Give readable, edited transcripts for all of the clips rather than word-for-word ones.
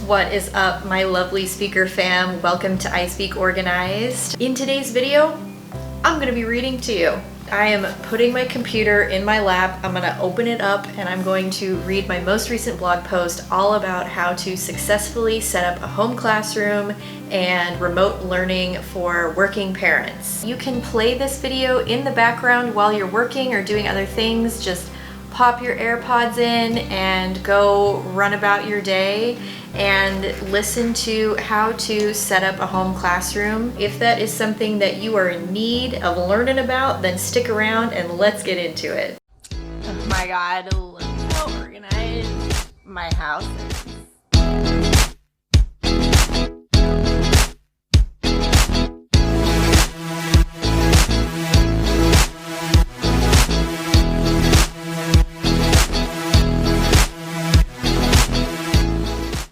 What is up, my lovely speaker fam? Welcome to I Speak Organized. In today's video, I'm going to be reading to you. I am putting my computer in my lap. I'm going to open it up and I'm going to read my most recent blog post all about how to successfully set up a home classroom and remote learning for working parents. You can play this video in the background while you're working or doing other things. Just pop your AirPods in and go run about your day and listen to how to set up a home classroom. If that is something that you are in need of learning about, then stick around and let's get into it. Oh my God, look how organized my house is.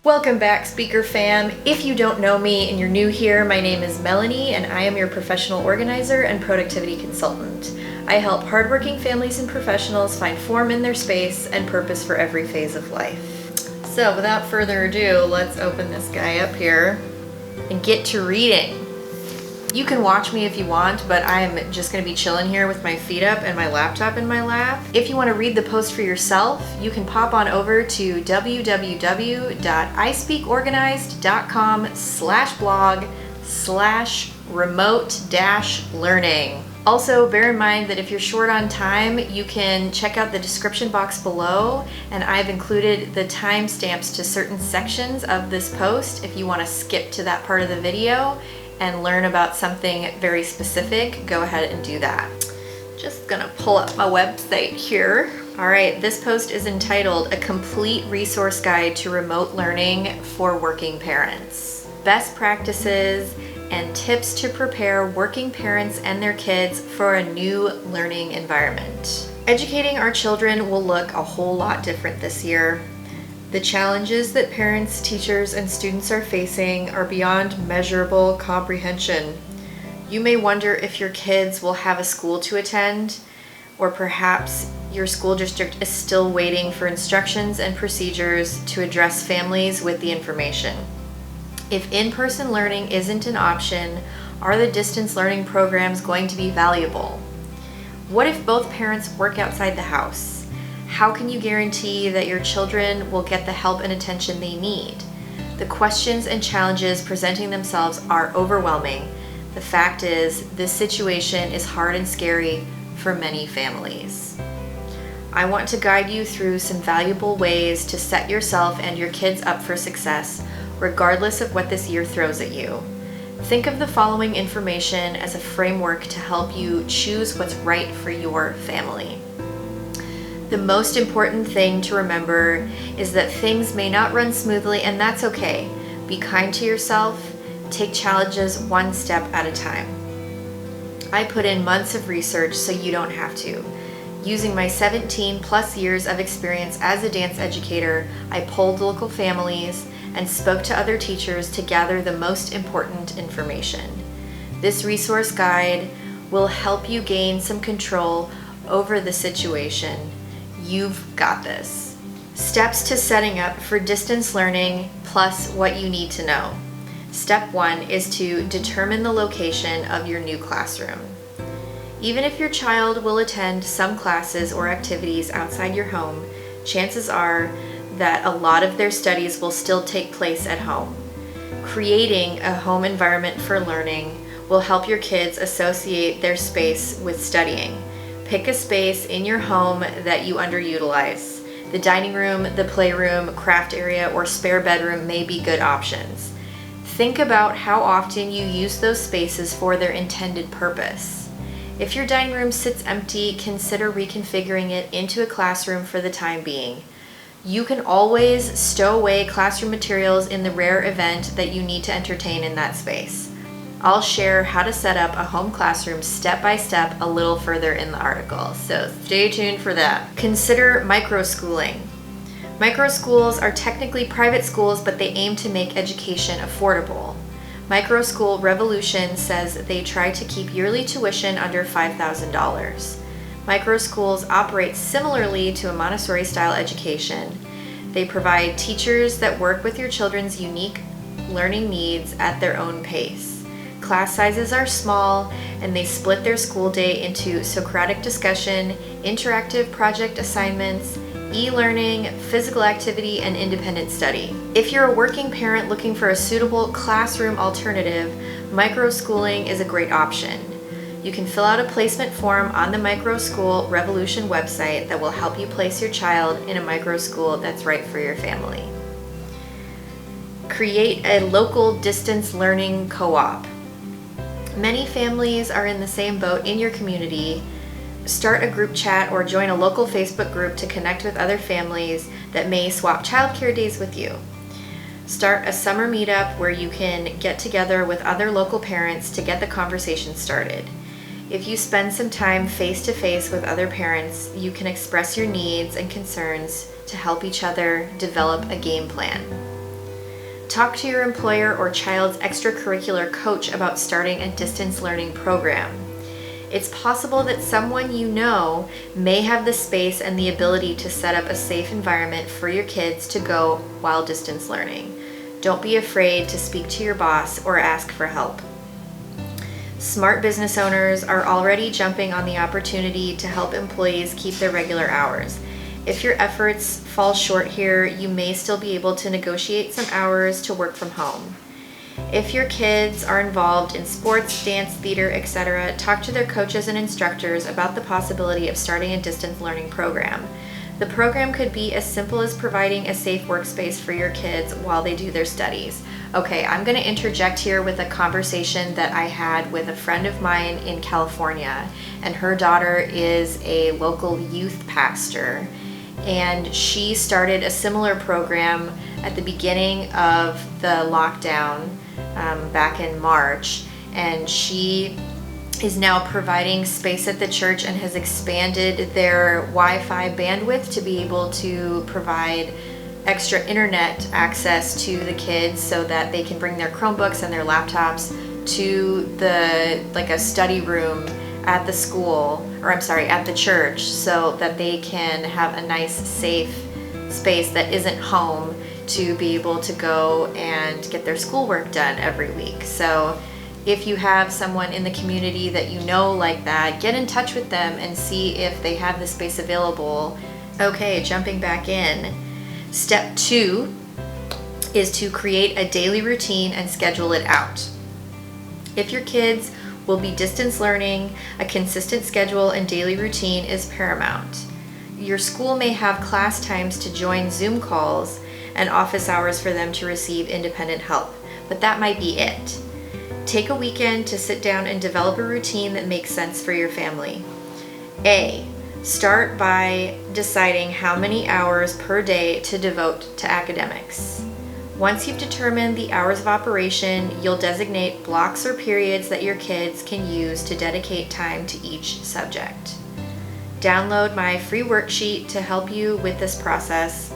Welcome back, speaker fam. If you don't know me and you're new here, my name is Melanie and I am your professional organizer and productivity consultant. I help hardworking families and professionals find form in their space and purpose for every phase of life. So without further ado, let's open this guy up here and get to reading. You can watch me if you want, but I'm just going to be chilling here with my feet up and my laptop in my lap. If you want to read the post for yourself, you can pop on over to www.ispeakorganized.com/blog/remote-learning. Also, bear in mind that if you're short on time, you can check out the description box below, and I've included the timestamps to certain sections of this post if you want to skip to that part of the video and learn about something very specific. Go ahead and do that. Just gonna pull up my website here. All right, this post is entitled A Complete Resource Guide to Remote Learning for Working Parents. Best practices and tips to prepare working parents and their kids for a new learning environment. Educating our children will look a whole lot different this year. The challenges that parents, teachers, and students are facing are beyond measurable comprehension. You may wonder if your kids will have a school to attend, or perhaps your school district is still waiting for instructions and procedures to address families with the information. If in-person learning isn't an option, are the distance learning programs going to be valuable? What if both parents work outside the house? How can you guarantee that your children will get the help and attention they need? The questions and challenges presenting themselves are overwhelming. The fact is, this situation is hard and scary for many families. I want to guide you through some valuable ways to set yourself and your kids up for success, regardless of what this year throws at you. Think of the following information as a framework to help you choose what's right for your family. The most important thing to remember is that things may not run smoothly, and that's okay. Be kind to yourself. Take challenges one step at a time. I put in months of research so you don't have to. Using my 17 plus years of experience as a dance educator, I polled local families and spoke to other teachers to gather the most important information. This resource guide will help you gain some control over the situation. You've got this. Steps to setting up for distance learning plus what you need to know. Step 1 is to determine the location of your new classroom. Even if your child will attend some classes or activities outside your home, chances are that a lot of their studies will still take place at home. Creating a home environment for learning will help your kids associate their space with studying. Pick a space in your home that you underutilize. The dining room, the playroom, craft area, or spare bedroom may be good options. Think about how often you use those spaces for their intended purpose. If your dining room sits empty, consider reconfiguring it into a classroom for the time being. You can always stow away classroom materials in the rare event that you need to entertain in that space. I'll share how to set up a home classroom step by step a little further in the article, so stay tuned for that. Consider microschooling. Microschools are technically private schools, but they aim to make education affordable. Microschool Revolution says they try to keep yearly tuition under $5,000. Microschools operate similarly to a Montessori-style education. They provide teachers that work with your children's unique learning needs at their own pace. Class sizes are small, and they split their school day into Socratic discussion, interactive project assignments, e-learning, physical activity, and independent study. If you're a working parent looking for a suitable classroom alternative, microschooling is a great option. You can fill out a placement form on the Microschool Revolution website that will help you place your child in a microschool that's right for your family. Create a local distance learning co-op. Many families are in the same boat in your community. Start a group chat or join a local Facebook group to connect with other families that may swap childcare days with you. Start a summer meetup where you can get together with other local parents to get the conversation started. If you spend some time face-to-face with other parents, you can express your needs and concerns to help each other develop a game plan. Talk to your employer or child's extracurricular coach about starting a distance learning program. It's possible that someone you know may have the space and the ability to set up a safe environment for your kids to go while distance learning. Don't be afraid to speak to your boss or ask for help. Smart business owners are already jumping on the opportunity to help employees keep their regular hours. If your efforts fall short here, you may still be able to negotiate some hours to work from home. If your kids are involved in sports, dance, theater, etc., talk to their coaches and instructors about the possibility of starting a distance learning program. The program could be as simple as providing a safe workspace for your kids while they do their studies. Okay, I'm going to interject here with a conversation that I had with a friend of mine in California, and her daughter is a local youth pastor, and she started a similar program at the beginning of the lockdown back in March, and she is now providing space at the church and has expanded their Wi-Fi bandwidth to be able to provide extra internet access to the kids so that they can bring their Chromebooks and their laptops to a study room at the school, or I'm sorry, at the church, so that they can have a nice safe space that isn't home to be able to go and get their schoolwork done every week. So if you have someone in the community that you know like that, get in touch with them and see if they have the space available. Okay, jumping back in. Step 2 is to create a daily routine and schedule it out. If your kids will be distance learning, a consistent schedule and daily routine is paramount. Your school may have class times to join Zoom calls and office hours for them to receive independent help, but that might be it. Take a weekend to sit down and develop a routine that makes sense for your family. A, start by deciding how many hours per day to devote to academics. Once you've determined the hours of operation, you'll designate blocks or periods that your kids can use to dedicate time to each subject. Download my free worksheet to help you with this process.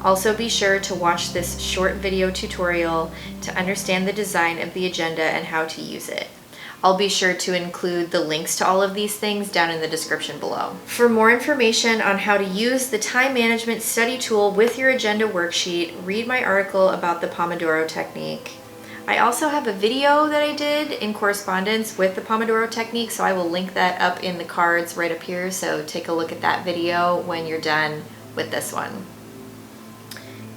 Also be sure to watch this short video tutorial to understand the design of the agenda and how to use it. I'll be sure to include the links to all of these things down in the description below. For more information on how to use the time management study tool with your agenda worksheet, read my article about the Pomodoro technique. I also have a video that I did in correspondence with the Pomodoro technique, so I will link that up in the cards right up here, so take a look at that video when you're done with this one.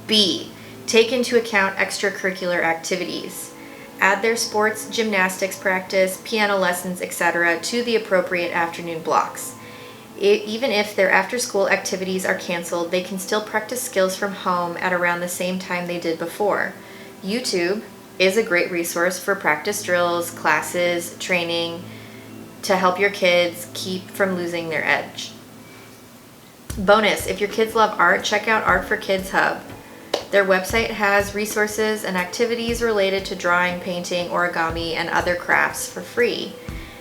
B, take into account extracurricular activities. Add their sports, gymnastics practice, piano lessons, etc. to the appropriate afternoon blocks. Even if their after-school activities are canceled, they can still practice skills from home at around the same time they did before. YouTube is a great resource for practice drills, classes, training to help your kids keep from losing their edge. Bonus, if your kids love art, check out Art for Kids Hub. Their website has resources and activities related to drawing, painting, origami, and other crafts for free.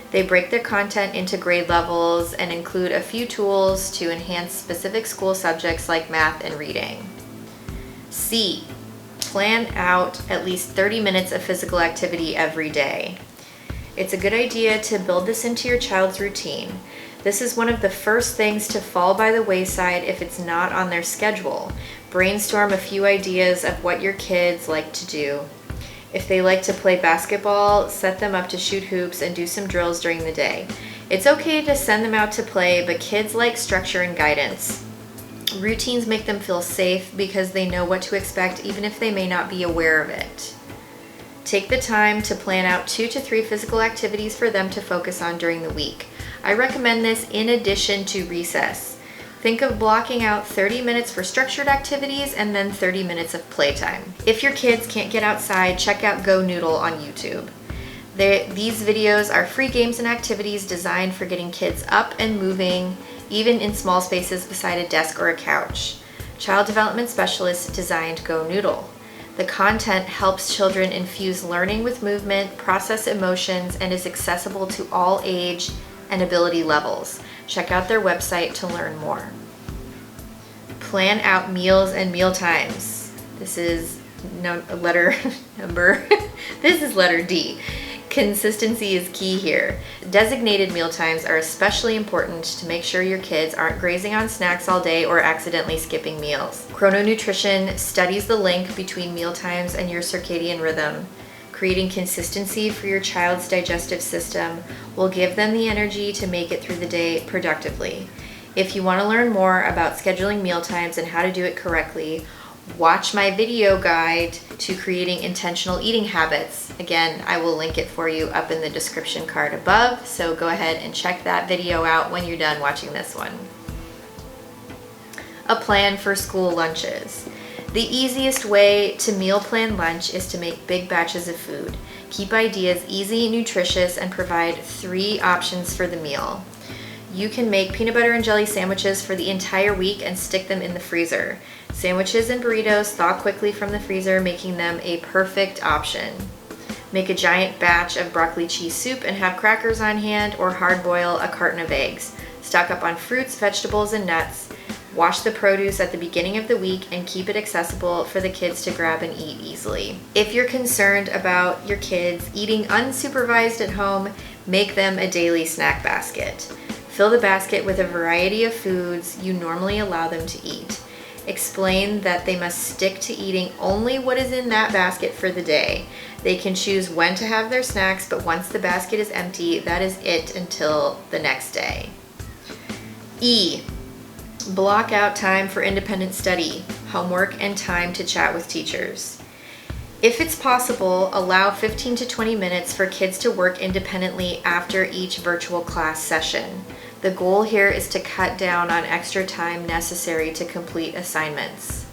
They break their content into grade levels and include a few tools to enhance specific school subjects like math and reading. C, plan out at least 30 minutes of physical activity every day. It's a good idea to build this into your child's routine. This is one of the first things to fall by the wayside if it's not on their schedule. Brainstorm a few ideas of what your kids like to do. If they like to play basketball, set them up to shoot hoops and do some drills during the day. It's okay to send them out to play, but kids like structure and guidance. Routines make them feel safe because they know what to expect even if they may not be aware of it. Take the time to plan out 2 to 3 physical activities for them to focus on during the week. I recommend this in addition to recess. Think of blocking out 30 minutes for structured activities and then 30 minutes of playtime. If your kids can't get outside, check out Go Noodle on YouTube. These videos are free games and activities designed for getting kids up and moving, even in small spaces beside a desk or a couch. Child development specialists designed Go Noodle. The content helps children infuse learning with movement, process emotions, and is accessible to all age and ability levels. Check out their website to learn more. Plan out meals and meal times. This is letter D. Consistency is key here. Designated meal times are especially important to make sure your kids aren't grazing on snacks all day or accidentally skipping meals. Chrononutrition studies the link between meal times and your circadian rhythm. Creating consistency for your child's digestive system will give them the energy to make it through the day productively. If you want to learn more about scheduling meal times and how to do it correctly, watch my video guide to creating intentional eating habits. Again, I will link it for you up in the description card above, so go ahead and check that video out when you're done watching this one. A plan for school lunches. The easiest way to meal plan lunch is to make big batches of food. Keep ideas easy, nutritious, and provide 3 options for the meal. You can make peanut butter and jelly sandwiches for the entire week and stick them in the freezer. Sandwiches and burritos thaw quickly from the freezer, making them a perfect option. Make a giant batch of broccoli cheese soup and have crackers on hand, or hard boil a carton of eggs. Stock up on fruits, vegetables, and nuts. Wash the produce at the beginning of the week and keep it accessible for the kids to grab and eat easily. If you're concerned about your kids eating unsupervised at home, make them a daily snack basket. Fill the basket with a variety of foods you normally allow them to eat. Explain that they must stick to eating only what is in that basket for the day. They can choose when to have their snacks, but once the basket is empty, that is it until the next day. E. Block out time for independent study, homework, and time to chat with teachers. If it's possible, allow 15 to 20 minutes for kids to work independently after each virtual class session. The goal here is to cut down on extra time necessary to complete assignments.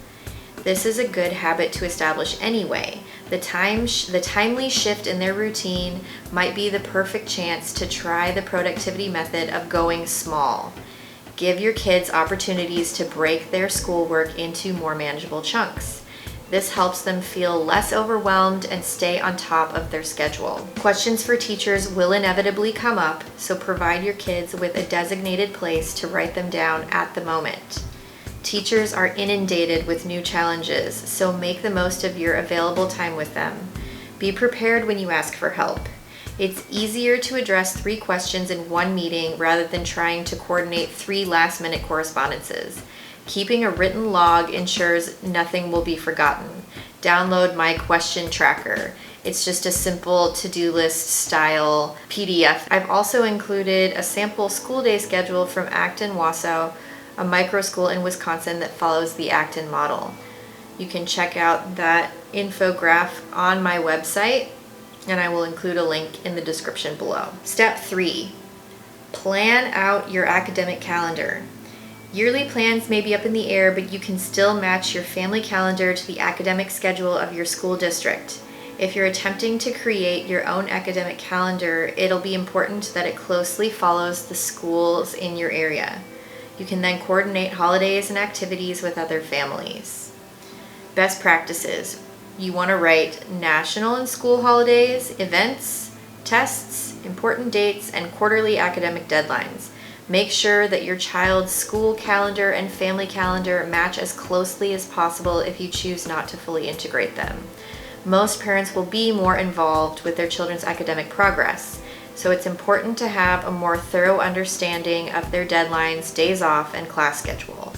This is a good habit to establish anyway. The timely shift in their routine might be the perfect chance to try the productivity method of going small. Give your kids opportunities to break their schoolwork into more manageable chunks. This helps them feel less overwhelmed and stay on top of their schedule. Questions for teachers will inevitably come up, so provide your kids with a designated place to write them down at the moment. Teachers are inundated with new challenges, so make the most of your available time with them. Be prepared when you ask for help. It's easier to address 3 questions in one meeting rather than trying to coordinate 3 last-minute correspondences. Keeping a written log ensures nothing will be forgotten. Download my question tracker. It's just a simple to-do list style PDF. I've also included a sample school day schedule from Acton Wausau, a micro school in Wisconsin that follows the Acton model. You can check out that infographic on my website, and I will include a link in the description below. Step 3, plan out your academic calendar. Yearly plans may be up in the air, but you can still match your family calendar to the academic schedule of your school district. If you're attempting to create your own academic calendar, it'll be important that it closely follows the schools in your area. You can then coordinate holidays and activities with other families. Best practices. You want to write national and school holidays, events, tests, important dates, and quarterly academic deadlines. Make sure that your child's school calendar and family calendar match as closely as possible if you choose not to fully integrate them. Most parents will be more involved with their children's academic progress, so it's important to have a more thorough understanding of their deadlines, days off, and class schedule.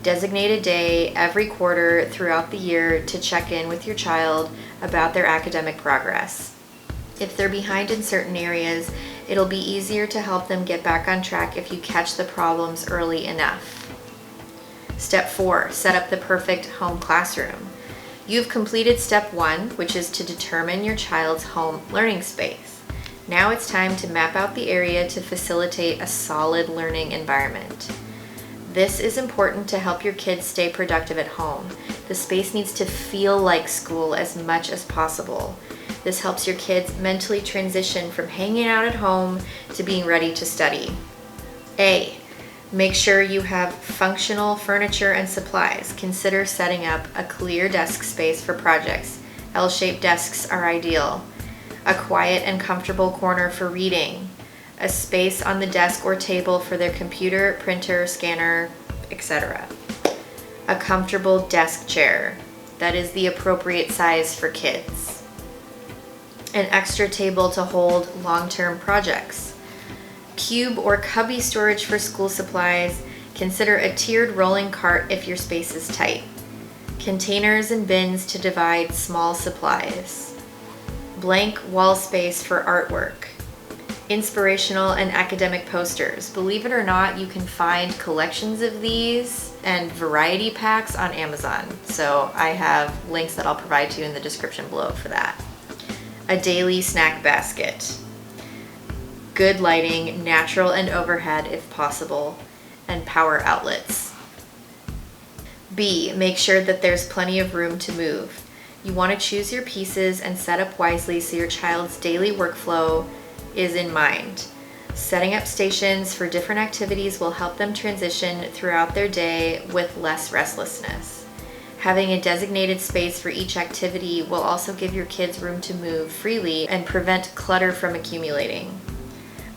Designate a day every quarter throughout the year to check in with your child about their academic progress. If they're behind in certain areas, it'll be easier to help them get back on track if you catch the problems early enough. Step 4, set up the perfect home classroom. You've completed step 1, which is to determine your child's home learning space. Now it's time to map out the area to facilitate a solid learning environment. This is important to help your kids stay productive at home. The space needs to feel like school as much as possible. This helps your kids mentally transition from hanging out at home to being ready to study. A, make sure you have functional furniture and supplies. Consider setting up a clear desk space for projects. L-shaped desks are ideal. A quiet and comfortable corner for reading. A space on the desk or table for their computer, printer, scanner, etc. A comfortable desk chair that is the appropriate size for kids. An extra table to hold long-term projects. Cube or cubby storage for school supplies. Consider a tiered rolling cart if your space is tight. Containers and bins to divide small supplies. Blank wall space for artwork. Inspirational and academic posters. Believe it or not, you can find collections of these and variety packs on Amazon. So I have links that I'll provide to you in the description below for that. A daily snack basket. Good lighting, natural and overhead if possible, and power outlets. B, make sure that there's plenty of room to move. You want to choose your pieces and set up wisely so your child's daily workflow is in mind. Setting up stations for different activities will help them transition throughout their day with less restlessness. Having a designated space for each activity will also give your kids room to move freely and prevent clutter from accumulating.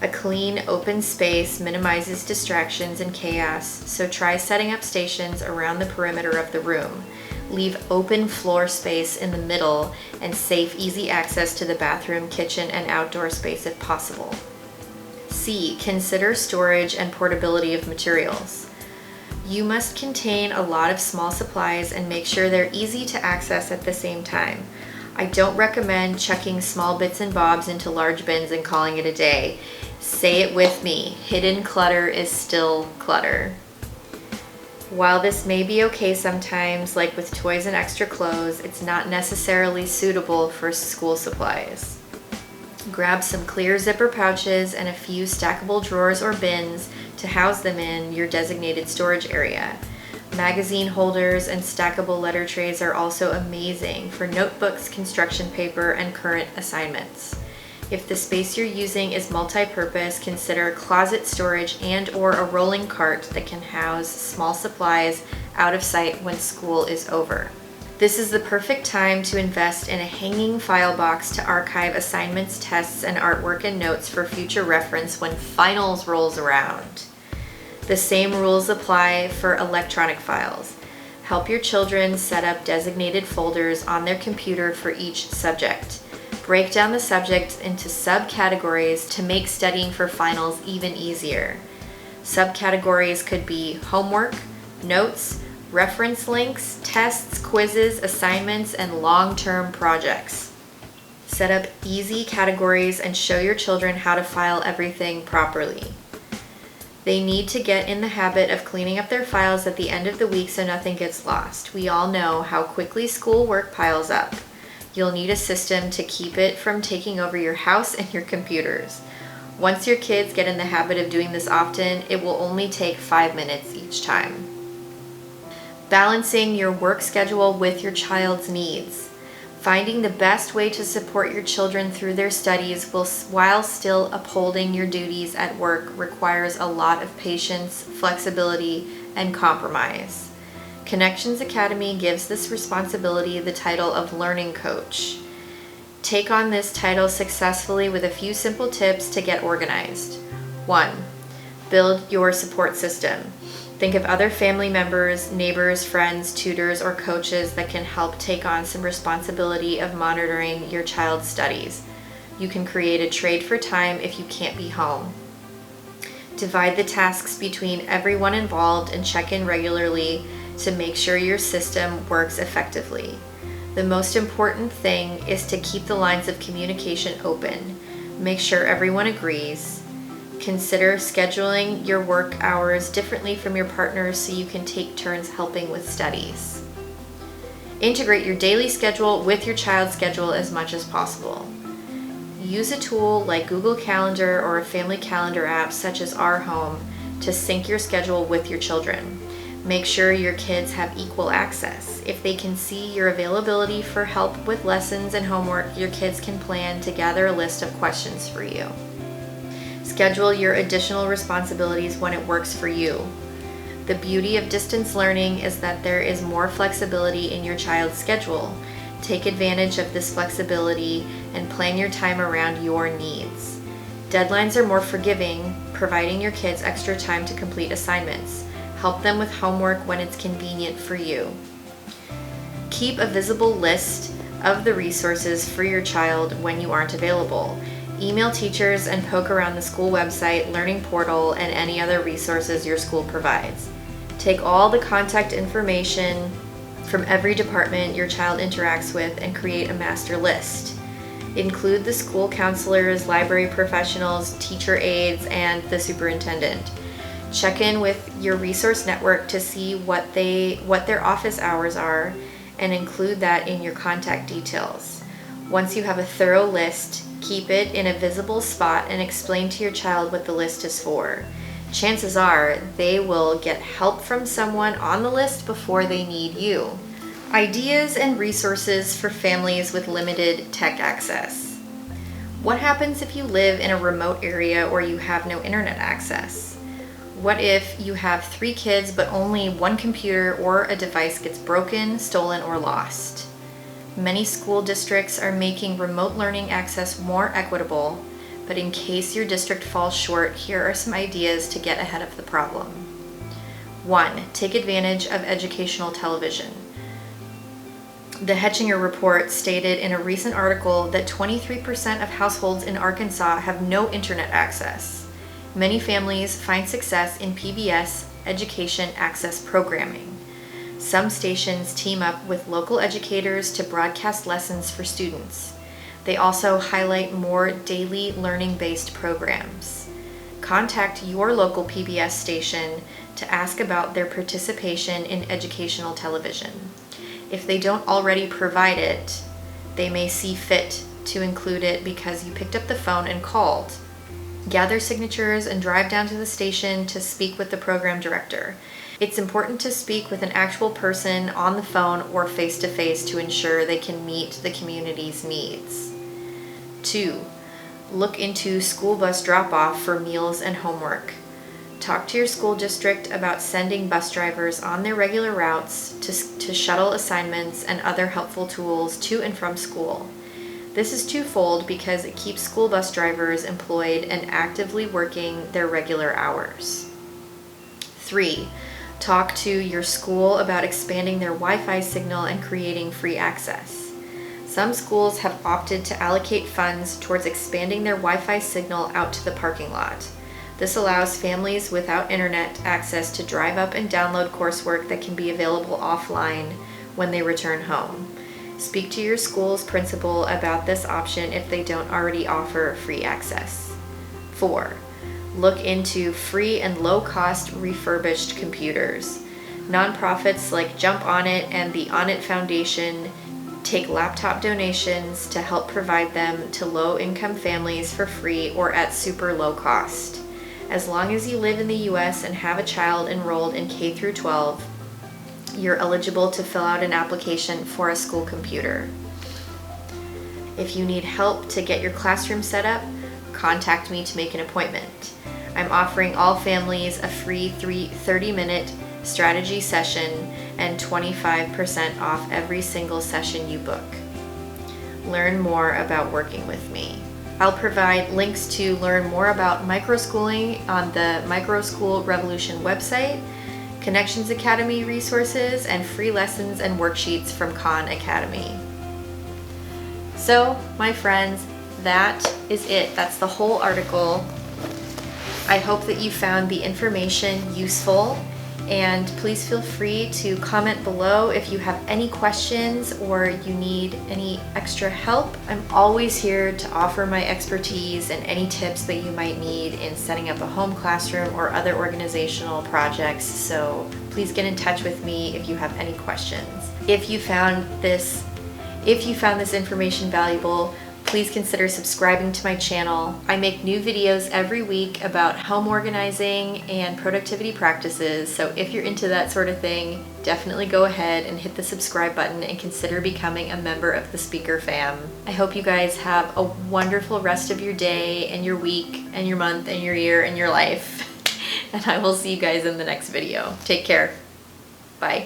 A clean, open space minimizes distractions and chaos, so try setting up stations around the perimeter of the room. Leave open floor space in the middle and safe, easy access to the bathroom, kitchen, and outdoor space if possible. C, consider storage and portability of materials. You must contain a lot of small supplies and make sure they're easy to access at the same time. I don't recommend chucking small bits and bobs into large bins and calling it a day. Say it with me, hidden clutter is still clutter. While this may be okay sometimes, like with toys and extra clothes, it's not necessarily suitable for school supplies. Grab some clear zipper pouches and a few stackable drawers or bins to house them in your designated storage area. Magazine holders and stackable letter trays are also amazing for notebooks, construction paper, and current assignments. If the space you're using is multi-purpose, consider closet storage and/or a rolling cart that can house small supplies out of sight when school is over. This is the perfect time to invest in a hanging file box to archive assignments, tests, and artwork and notes for future reference when finals rolls around. The same rules apply for electronic files. Help your children set up designated folders on their computer for each subject. Break down the subjects into subcategories to make studying for finals even easier. Subcategories could be homework, notes, reference links, tests, quizzes, assignments, and long-term projects. Set up easy categories and show your children how to file everything properly. They need to get in the habit of cleaning up their files at the end of the week so nothing gets lost. We all know how quickly school work piles up. You'll need a system to keep it from taking over your house and your computers. Once your kids get in the habit of doing this often, it will only take 5 minutes each time. Balancing your work schedule with your child's needs. Finding the best way to support your children through their studies while still upholding your duties at work requires a lot of patience, flexibility, and compromise. Connections Academy gives this responsibility the title of Learning Coach. Take on this title successfully with a few simple tips to get organized. 1. Build your support system. Think of other family members, neighbors, friends, tutors, or coaches that can help take on some responsibility of monitoring your child's studies. You can create a trade for time if you can't be home. Divide the tasks between everyone involved and check in regularly to make sure your system works effectively. The most important thing is to keep the lines of communication open. Make sure everyone agrees. Consider scheduling your work hours differently from your partners so you can take turns helping with studies. Integrate your daily schedule with your child's schedule as much as possible. Use a tool like Google Calendar or a family calendar app such as Our Home to sync your schedule with your children. Make sure your kids have equal access. If they can see your availability for help with lessons and homework, your kids can plan to gather a list of questions for you. Schedule your additional responsibilities when it works for you. The beauty of distance learning is that there is more flexibility in your child's schedule. Take advantage of this flexibility and plan your time around your needs. Deadlines are more forgiving, providing your kids extra time to complete assignments. Help them with homework when it's convenient for you. Keep a visible list of the resources for your child when you aren't available. Email teachers and poke around the school website, learning portal, and any other resources your school provides. Take all the contact information from every department your child interacts with and create a master list. Include the school counselors, library professionals, teacher aides, and the superintendent. Check in with your resource network to see what their office hours are and include that in your contact details. Once you have a thorough list, keep it in a visible spot and explain to your child what the list is for. Chances are they will get help from someone on the list before they need you. Ideas and resources for families with limited tech access. What happens if you live in a remote area or you have no internet access? What if you have 3 kids but only one computer or a device gets broken, stolen, or lost? Many school districts are making remote learning access more equitable, but in case your district falls short, here are some ideas to get ahead of the problem. 1. Take advantage of educational television. The Hetchinger Report stated in a recent article that 23% of households in Arkansas have no internet access. Many families find success in PBS education access programming. Some stations team up with local educators to broadcast lessons for students. They also highlight more daily learning-based programs. Contact your local PBS station to ask about their participation in educational television. If they don't already provide it, they may see fit to include it because you picked up the phone and called. Gather signatures and drive down to the station to speak with the program director. It's important to speak with an actual person on the phone or face-to-face to ensure they can meet the community's needs. 2. Look into school bus drop-off for meals and homework. Talk to your school district about sending bus drivers on their regular routes to shuttle assignments and other helpful tools to and from school. This is twofold because it keeps school bus drivers employed and actively working their regular hours. 3. Talk to your school about expanding their Wi-Fi signal and creating free access. Some schools have opted to allocate funds towards expanding their Wi-Fi signal out to the parking lot. This allows families without internet access to drive up and download coursework that can be available offline when they return home. Speak to your school's principal about this option if they don't already offer free access. 4. Look into free and low-cost refurbished computers. Nonprofits like Jump On It and the On It Foundation take laptop donations to help provide them to low-income families for free or at super low cost. As long as you live in the U.S. and have a child enrolled in K through 12, you're eligible to fill out an application for a school computer. If you need help to get your classroom set up, contact me to make an appointment. I'm offering all families a free 30-minute strategy session and 25% off every single session you book. Learn more about working with me. I'll provide links to learn more about microschooling on the Microschool Revolution website, Connections Academy resources, and free lessons and worksheets from Khan Academy. So, my friends, that is it. That's the whole article. I hope that you found the information useful, and please feel free to comment below if you have any questions or you need any extra help. I'm always here to offer my expertise and any tips that you might need in setting up a home classroom or other organizational projects, so please get in touch with me if you have any questions. If you found this information valuable, please consider subscribing to my channel. I make new videos every week about home organizing and productivity practices, so if you're into that sort of thing, definitely go ahead and hit the subscribe button and consider becoming a member of the Speaker Fam. I hope you guys have a wonderful rest of your day and your week and your month and your year and your life. And I will see you guys in the next video. Take care. Bye.